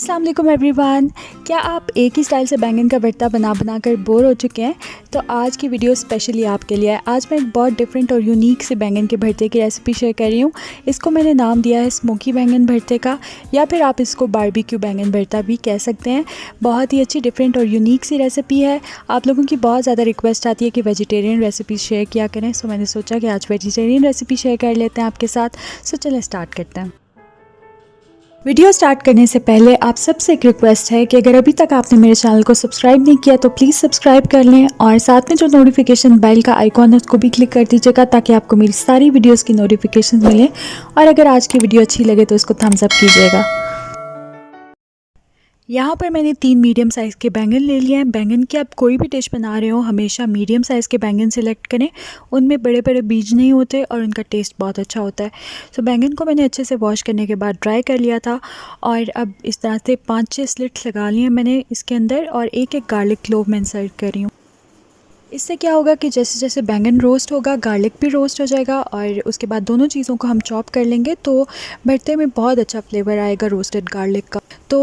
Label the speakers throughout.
Speaker 1: अस्सलाम वालेकुम एवरीवन। क्या आप एक ही स्टाइल से बैंगन का भरता बना कर बोर हो चुके हैं? तो आज की वीडियो स्पेशली आपके लिए है। आज मैं एक बहुत डिफरेंट और यूनिक से बैंगन के भरते की रेसिपी शेयर कर रही हूँ। इसको मैंने नाम दिया है स्मोकी बैंगन भरते का, या फिर आप इसको बारबेक्यू बैंगन भरता भी कह सकते हैं। बहुत ही अच्छी डिफरेंट और यूनिक सी रेसिपी है। आप लोगों की बहुत ज़्यादा रिक्वेस्ट आती है कि वेजिटेरियन रेसिपी शेयर किया करें, सो मैंने सोचा कि आज वेजिटेरियन रेसिपी शेयर कर लेते हैं आपके साथ। सो चलें स्टार्ट करते हैं। वीडियो स्टार्ट करने से पहले आप सबसे एक रिक्वेस्ट है कि अगर अभी तक आपने मेरे चैनल को सब्सक्राइब नहीं किया तो प्लीज़ सब्सक्राइब कर लें, और साथ में जो नोटिफिकेशन बेल का आइकॉन है उसको भी क्लिक कर दीजिएगा ताकि आपको मेरी सारी वीडियोस की नोटिफिकेशन मिले। और अगर आज की वीडियो अच्छी लगे तो इसको थम्स अप कीजिएगा। यहाँ पर मैंने 3 मीडियम साइज़ के बैंगन ले लिए हैं। बैंगन की आप कोई भी डिश बना रहे हो हमेशा मीडियम साइज़ के बैंगन सेलेक्ट करें, उनमें बड़े बड़े बीज नहीं होते और उनका टेस्ट बहुत अच्छा होता है। सो बैंगन को मैंने अच्छे से वॉश करने के बाद ड्राई कर लिया था, और अब इस तरह से 5-6 स्लिट्स लगा लिए मैंने इसके अंदर, और एक एक गार्लिक क्लोव मैं इंसर्ट कर रही हूँ। इससे क्या होगा कि जैसे जैसे बैंगन रोस्ट होगा गार्लिक भी रोस्ट हो जाएगा, और उसके बाद दोनों चीज़ों को हम चॉप कर लेंगे तो भरते में बहुत अच्छा फ्लेवर आएगा रोस्टेड गार्लिक का। तो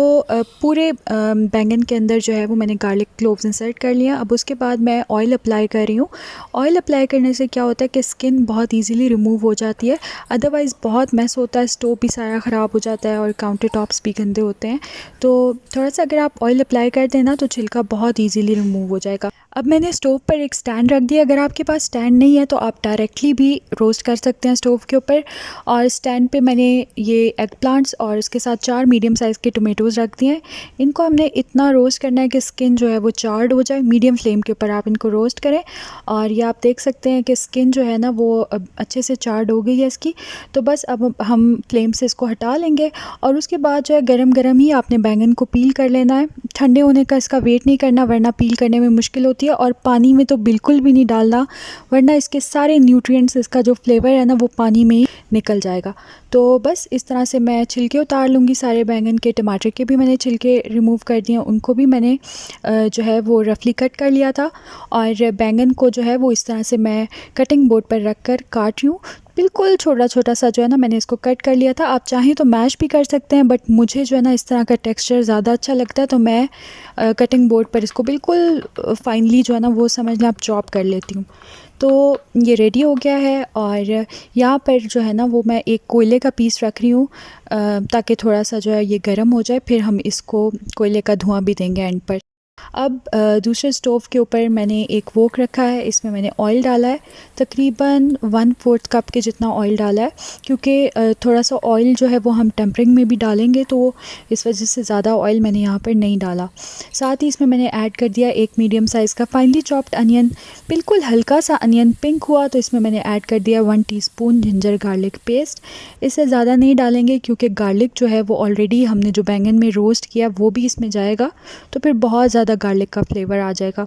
Speaker 1: पूरे बैंगन के अंदर जो है वो मैंने गार्लिक क्लोव्स इंसर्ट कर लिया। अब उसके बाद मैं ऑयल अप्लाई कर रही हूँ। ऑयल अप्लाई करने से क्या होता है कि स्किन बहुत ईजीली रिमूव हो जाती है, अदरवाइज़ बहुत मैस होता है, स्टोव भी सारा ख़राब हो जाता है और काउंटर टॉप्स भी गंदे होते हैं। तो थोड़ा सा अगर आप ऑयल अप्लाई कर दें ना तो छिलका बहुत ईजीली रिमूव हो जाएगा। अब मैंने स्टोव पर एक स्टैंड रख दिया। अगर आपके पास स्टैंड नहीं है तो आप डायरेक्टली भी रोस्ट कर सकते हैं स्टोव के ऊपर। और स्टैंड पे मैंने ये एग प्लांट्स और इसके साथ 4 मीडियम साइज़ के टोमेटोज़ रख दिए हैं। इनको हमने इतना रोस्ट करना है कि स्किन जो है वो चार्ड हो जाए। मीडियम फ्लेम के ऊपर आप इनको रोस्ट करें, और ये आप देख सकते हैं कि स्किन जो है ना वो अब अच्छे से चार्ड हो गई है इसकी। तो बस अब हम फ्लेम से इसको हटा लेंगे, और उसके बाद जो है गरम गरम ही आपने बैंगन को पील कर लेना है। ठंडे होने का इसका वेट नहीं करना, वरना पील करने में मुश्किल होती है। और पानी में तो बिल्कुल भी नहीं डालना, वरना इसके सारे न्यूट्रिएंट्स, इसका जो फ्लेवर है ना वो पानी में ही निकल जाएगा। तो बस इस तरह से मैं छिलके उतार लूँगी सारे बैंगन के। टमाटर के भी मैंने छिलके रिमूव कर दिए, उनको भी मैंने जो है वो रफली कट कर लिया था। और बैंगन को जो है वो इस तरह से मैं कटिंग बोर्ड पर रख कर काट रही हूँ। बिल्कुल छोटा छोटा सा जो है ना मैंने इसको कट कर लिया था। आप चाहें तो मैश भी कर सकते हैं, बट मुझे जो है ना इस तरह का टेक्सचर ज़्यादा अच्छा लगता है, तो मैं कटिंग बोर्ड पर इसको बिल्कुल फाइनली जो है ना वो समझ लें आप चॉप कर लेती हूँ। तो ये रेडी हो गया है, और यहाँ पर जो है ना वो मैं एक कोयले का पीस रख रही हूँ ताकि थोड़ा सा जो है ये गर्म हो जाए, फिर हम इसको कोयले का धुआं भी देंगे एंड पर। अब दूसरे स्टोव के ऊपर मैंने एक वोक रखा है, इसमें मैंने ऑयल डाला है, तकरीबन 1/4 कप के जितना ऑयल डाला है, क्योंकि थोड़ा सा ऑयल जो है वो हम टेम्परिंग में भी डालेंगे, तो इस वजह से ज़्यादा ऑयल मैंने यहाँ पर नहीं डाला। साथ ही इसमें मैंने ऐड कर दिया एक मीडियम साइज़ का फाइनली चॉप्ड अनियन। बिल्कुल हल्का सा अनियन पिंक हुआ तो इसमें मैंने ऐड कर दिया 1 टीस्पून जिंजर गार्लिक पेस्ट। इससे ज़्यादा नहीं डालेंगे क्योंकि गार्लिक जो है वो ऑलरेडी हमने जो बैंगन में रोस्ट किया वो भी इसमें जाएगा, तो फिर बहुत ज़्यादा गार्लिक का फ्लेवर आ जाएगा।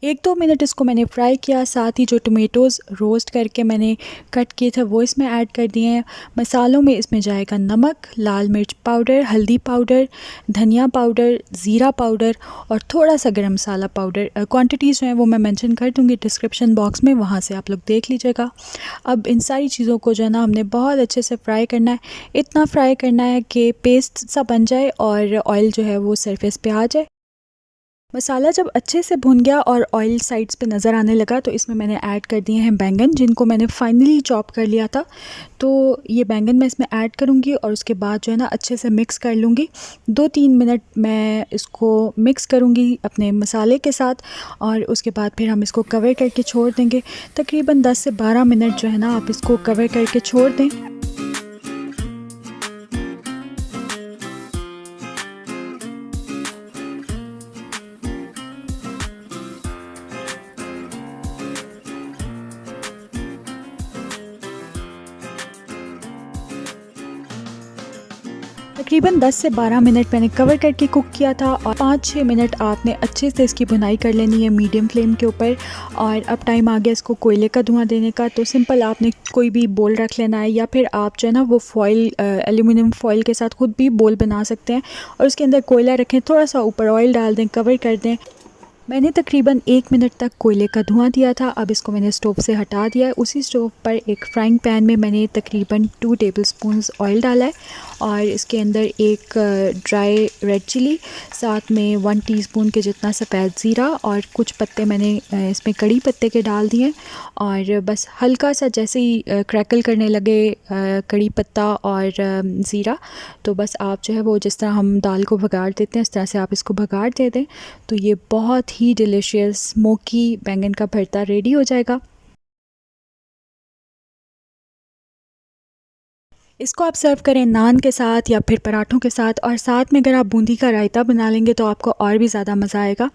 Speaker 1: 1-2 मिनट इसको मैंने फ्राई किया। साथ ही जो टोमेटोज़ रोस्ट करके मैंने कट किए थे वो इसमें ऐड कर दिए हैं। मसालों में इसमें जाएगा नमक, लाल मिर्च पाउडर, हल्दी पाउडर, धनिया पाउडर, ज़ीरा पाउडर और थोड़ा सा गरम मसाला पाउडर। क्वांटिटीज़ जो हैं वो मैं मेंशन कर दूँगी डिस्क्रिप्शन बॉक्स में, वहाँ से आप लोग देख लीजिएगा। अब इन सारी चीज़ों को जो है ना हमने बहुत अच्छे से फ्राई करना है। इतना फ्राई करना है कि पेस्ट सा बन जाए और ऑयल जो है वो सरफेस पे आ जाए। मसाला जब अच्छे से भुन गया और ऑयल साइड्स पे नज़र आने लगा तो इसमें मैंने ऐड कर दिए हैं बैंगन, जिनको मैंने फाइनली चॉप कर लिया था। तो ये बैंगन मैं इसमें ऐड करूँगी और उसके बाद जो है ना अच्छे से मिक्स कर लूँगी। 2-3 मिनट मैं इसको मिक्स करूँगी अपने मसाले के साथ, और उसके बाद फिर हम इसको कवर करके छोड़ देंगे। तकरीबन 10 से 12 मिनट जो है ना आप इसको कवर करके छोड़ दें। तकरीबन 10 से 12 मिनट मैंने कवर करके कुक किया था, और 5-6 मिनट आपने अच्छे से इसकी भुनाई कर लेनी है मीडियम फ्लेम के ऊपर। और अब टाइम आ गया इसको कोयले का धुआं देने का। तो सिंपल आपने कोई भी बोल रख लेना है, या फिर आप जो है ना वो फॉइल एल्यूमिनियम फॉइल के साथ खुद भी बोल बना सकते हैं, और उसके अंदर कोयला रखें, थोड़ा सा ऊपर ऑयल डाल दें, कवर कर दें। मैंने तकरीबन 1 मिनट तक कोयले का धुआं दिया था। अब इसको मैंने स्टोव से हटा दिया है। उसी स्टोव पर एक फ्राइंग पैन में मैंने तकरीबन 2 टेबलस्पून्स ऑयल डाला है और इसके अंदर एक ड्राई रेड चिली, साथ में 1 टीस्पून के जितना सफ़ेद ज़ीरा और कुछ पत्ते मैंने इसमें कड़ी पत्ते के डाल दिए और बस हल्का सा जैसे ही क्रैकल करने लगे कड़ी पत्ता और ज़ीरा, तो बस आप जो है वो जिस तरह हम दाल को भगाड़ देते हैं इस तरह से आप इसको भगाड़ दे दें, तो ये बहुत ही डिलीशियस स्मोकी बैंगन का भरता रेडी हो जाएगा। इसको आप सर्व करें नान के साथ या फिर पराठों के साथ, और साथ में अगर आप बूंदी का रायता बना लेंगे तो आपको और भी ज़्यादा मज़ा आएगा।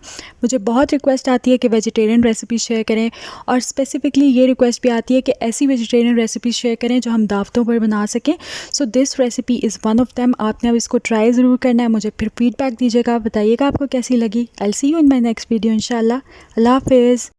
Speaker 1: मुझे बहुत रिक्वेस्ट आती है कि वेजिटेरियन रेसिपी शेयर करें, और स्पेसिफ़िकली ये रिक्वेस्ट भी आती है कि ऐसी वेजिटेरियन रेसिपी शेयर करें जो हम दावतों पर बना सकें। So this recipe is one of them. आपने अब इसको ट्राई ज़रूर करना है। मुझे फिर फीडबैक दीजिएगा, बताइएगा आपको कैसी लगी। I will see you in my next video इंशाल्लाह। अल्लाह हाफ़िज़।